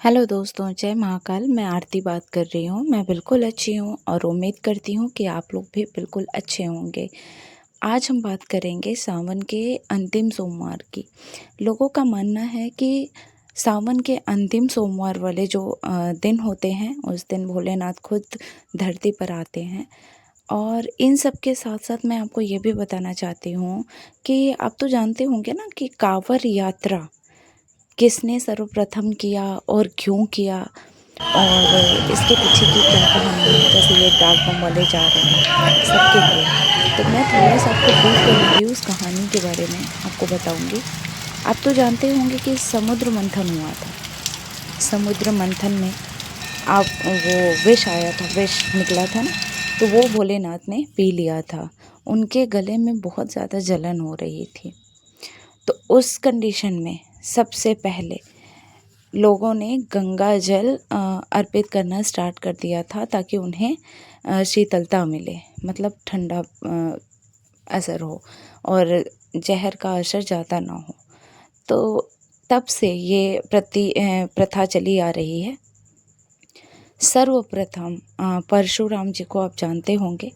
Hello दोस्तों, जय महाकाल। मैं आरती बात कर रही हूँ। मैं बिल्कुल अच्छी हूँ और उम्मीद करती हूँ कि आप लोग भी बिल्कुल अच्छे होंगे। आज हम बात करेंगे सावन के अंतिम सोमवार की। लोगों का मानना है कि सावन के अंतिम सोमवार वाले जो दिन होते हैं, उस दिन भोलेनाथ खुद धरती पर आते हैं। और इन सब के साथ साथ मैं आपको ये भी बताना चाहती हूँ कि आप तो जानते होंगे ना कि कांवड़ यात्रा किसने सर्वप्रथम किया और क्यों किया, और इसके पीछे की क्या कहानी है। जैसे ये डाक बम वाले जा रहे हैं सबके लिए, तो मैं थोड़ा सा आपको ब्रीफ करूँगी, उस कहानी के बारे में आपको बताऊँगी। आप तो जानते होंगे कि समुद्र मंथन हुआ था। समुद्र मंथन में आप वो विष आया था, विष निकला था ना, तो वो भोलेनाथ ने पी लिया था। उनके गले में बहुत ज़्यादा जलन हो रही थी। तो उस कंडीशन में सबसे पहले लोगों ने गंगा जल अर्पित करना स्टार्ट कर दिया था, ताकि उन्हें शीतलता मिले, मतलब ठंडा असर हो और जहर का असर ज़्यादा ना हो। तो तब से ये प्रथा चली आ रही है। सर्वप्रथम परशुराम जी को आप जानते होंगे।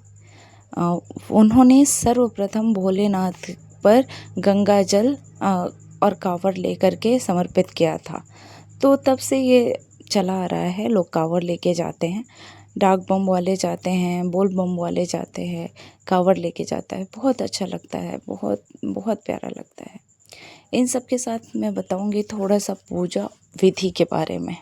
उन्होंने सर्वप्रथम भोलेनाथ पर गंगा जल और कांवड़ लेकर के समर्पित किया था। तो तब से ये चला आ रहा है। लोग कांवड़ लेके जाते हैं, डाक बम वाले जाते हैं, बोल बम वाले जाते हैं, कांवड़ लेके जाता है। बहुत अच्छा लगता है, बहुत बहुत प्यारा लगता है। इन सब के साथ मैं बताऊंगी थोड़ा सा पूजा विधि के बारे में।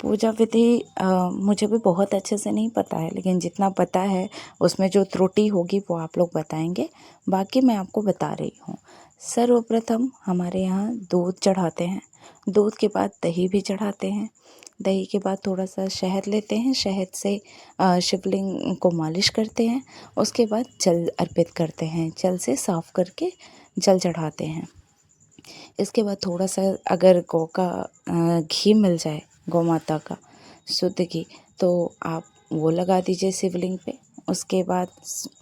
पूजा विधि मुझे भी बहुत अच्छे से नहीं पता है, लेकिन जितना पता है उसमें जो त्रुटि होगी वो आप लोग बताएंगे। बाकी मैं आपको बता रही हूँ। सर्वप्रथम हमारे यहाँ दूध चढ़ाते हैं। दूध के बाद दही भी चढ़ाते हैं। दही के बाद थोड़ा सा शहद लेते हैं, शहद से शिवलिंग को मालिश करते हैं। उसके बाद जल अर्पित करते हैं, जल से साफ करके जल चढ़ाते हैं। इसके बाद थोड़ा सा अगर गौ का घी मिल जाए, गौ माता का शुद्ध घी, तो आप वो लगा दीजिए शिवलिंग पे। उसके बाद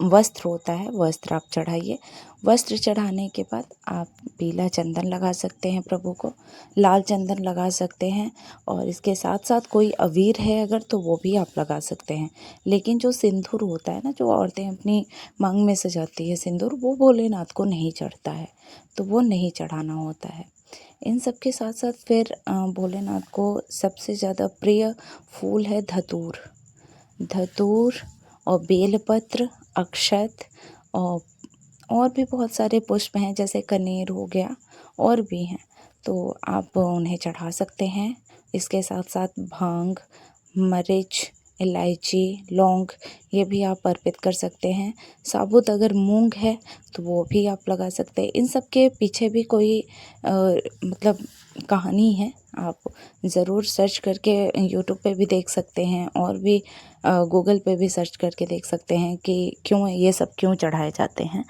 वस्त्र होता है, वस्त्र आप चढ़ाइए। वस्त्र चढ़ाने के बाद आप पीला चंदन लगा सकते हैं प्रभु को, लाल चंदन लगा सकते हैं, और इसके साथ साथ कोई अबीर है अगर, तो वो भी आप लगा सकते हैं। लेकिन जो सिंदूर होता है ना, जो औरतें अपनी मांग में सजाती है सिंदूर, वो भोलेनाथ को नहीं चढ़ता है, तो वो नहीं चढ़ाना होता है। इन सब के साथ साथ फिर भोलेनाथ को सबसे ज़्यादा प्रिय फूल है धतूर। धतूर और बेलपत्र, अक्षत, और भी बहुत सारे पुष्प हैं, जैसे कनेर हो गया, और भी हैं, तो आप उन्हें चढ़ा सकते हैं। इसके साथ साथ भांग, मरीच, इलायची, लौंग, ये भी आप अर्पित कर सकते हैं। साबुत अगर मूंग है तो वो भी आप लगा सकते हैं। इन सब के पीछे भी कोई मतलब कहानी है। आप ज़रूर सर्च करके यूट्यूब पे भी देख सकते हैं, और भी गूगल पे भी सर्च करके देख सकते हैं कि क्यों ये सब क्यों चढ़ाए जाते हैं।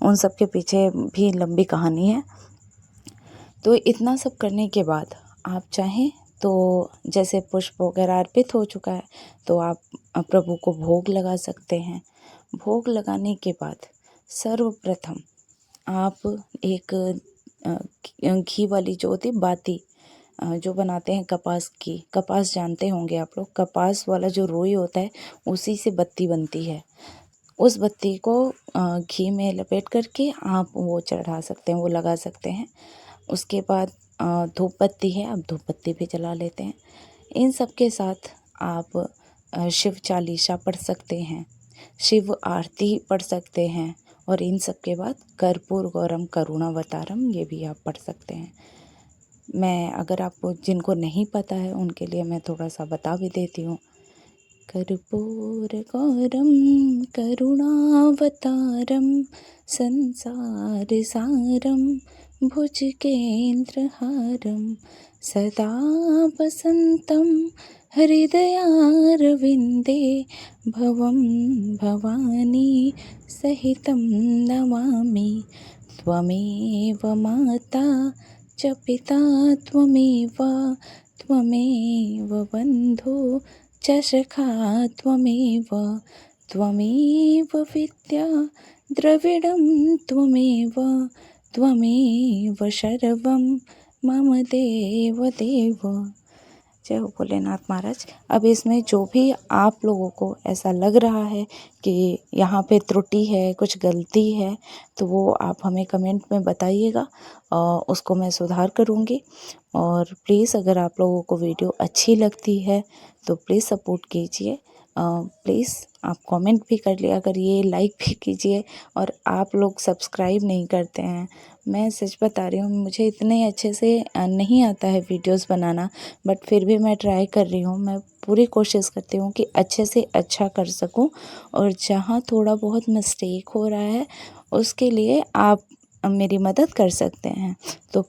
उन सब के पीछे भी लंबी कहानी है। तो इतना सब करने के बाद आप चाहें तो, जैसे पुष्प वगैरह अर्पित हो चुका है, तो आप प्रभु को भोग लगा सकते हैं। भोग लगाने के बाद सर्वप्रथम आप एक घी वाली जो होती बाती, जो बनाते हैं कपास की, कपास जानते होंगे आप लोग, कपास वाला जो रुई होता है उसी से बत्ती बनती है। उस बत्ती को घी में लपेट करके आप वो चढ़ा सकते हैं, वो लगा सकते हैं। उसके बाद धूप बत्ती है, आप धूप बत्ती भी जला लेते हैं। इन सब के साथ आप शिव चालीसा पढ़ सकते हैं, शिव आरती पढ़ सकते हैं, और इन सब के बाद कर्पूर गौरम करुणावतारम, ये भी आप पढ़ सकते हैं। मैं अगर आपको जिनको नहीं पता है उनके लिए मैं थोड़ा सा बता भी देती हूँ। कर्पूर गौरम करुणावतारम संसार सारम भुजगेन्द्रहारम सदा वसन्तं हृदयारविन्दे भवं भवानी सहितं नमामि। त्वमेव माता च पिता त्वमेव, त्वमेव बन्धु च सखा त्वमेव, त्वमेव विद्या द्रविडं त्वमेव, त्वमेव सर्वं मम देव देव। जय हो भोलेनाथ महाराज। अब इसमें जो भी आप लोगों को ऐसा लग रहा है कि यहाँ पे त्रुटि है, कुछ गलती है, तो वो आप हमें कमेंट में बताइएगा और उसको मैं सुधार करूँगी। और प्लीज़ अगर आप लोगों को वीडियो अच्छी लगती है तो प्लीज़ सपोर्ट कीजिए। प्लीज़ आप कमेंट भी कर लिया करिए, लाइक भी कीजिए। और आप लोग सब्सक्राइब नहीं करते हैं। मैं सच बता रही हूँ, मुझे इतने अच्छे से नहीं आता है वीडियोस बनाना, बट फिर भी मैं ट्राई कर रही हूँ। मैं पूरी कोशिश करती हूँ कि अच्छे से अच्छा कर सकूँ, और जहाँ थोड़ा बहुत मिस्टेक हो रहा है उसके लिए आप मेरी मदद कर सकते हैं। तो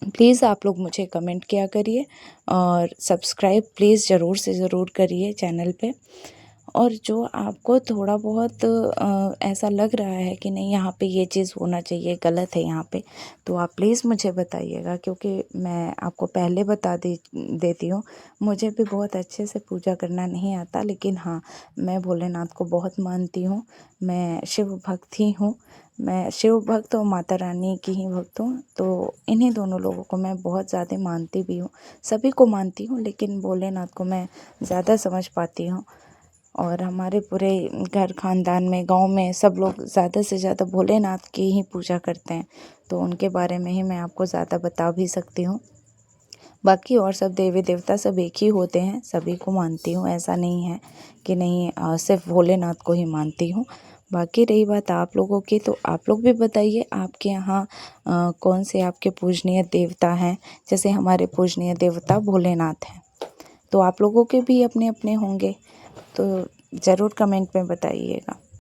प्लीज़ आप लोग मुझे कमेंट किया करिए और सब्सक्राइब प्लीज़ ज़रूर से ज़रूर करिए चैनल पे। और जो आपको थोड़ा बहुत ऐसा लग रहा है कि नहीं यहाँ पे ये चीज़ होना चाहिए, गलत है यहाँ पे, तो आप प्लीज़ मुझे बताइएगा, क्योंकि मैं आपको पहले बता देती हूँ। मुझे भी बहुत अच्छे से पूजा करना नहीं आता, लेकिन हाँ, मैं भोलेनाथ को बहुत मानती हूँ। मैं शिव भक्त ही हूँ। मैं शिव भक्त और माता रानी की ही भक्त हूँ। तो इन्हीं दोनों लोगों को मैं बहुत ज़्यादा मानती भी हूँ। सभी को मानती हूँ, लेकिन भोलेनाथ को मैं ज़्यादा समझ पाती हूँ। और हमारे पूरे घर खानदान में, गांव में सब लोग ज़्यादा से ज़्यादा भोलेनाथ की ही पूजा करते हैं, तो उनके बारे में ही मैं आपको ज़्यादा बता भी सकती हूँ। बाकी और सब देवी देवता सब एक ही होते हैं, सभी को मानती हूँ। ऐसा नहीं है कि नहीं सिर्फ भोलेनाथ को ही मानती हूँ। बाकी रही बात आप लोगों की, तो आप लोग भी बताइए आपके यहाँ कौन से आपके पूजनीय देवता हैं। जैसे हमारे पूजनीय देवता भोलेनाथ हैं, तो आप लोगों के भी अपने अपने होंगे, तो ज़रूर कमेंट में बताइएगा।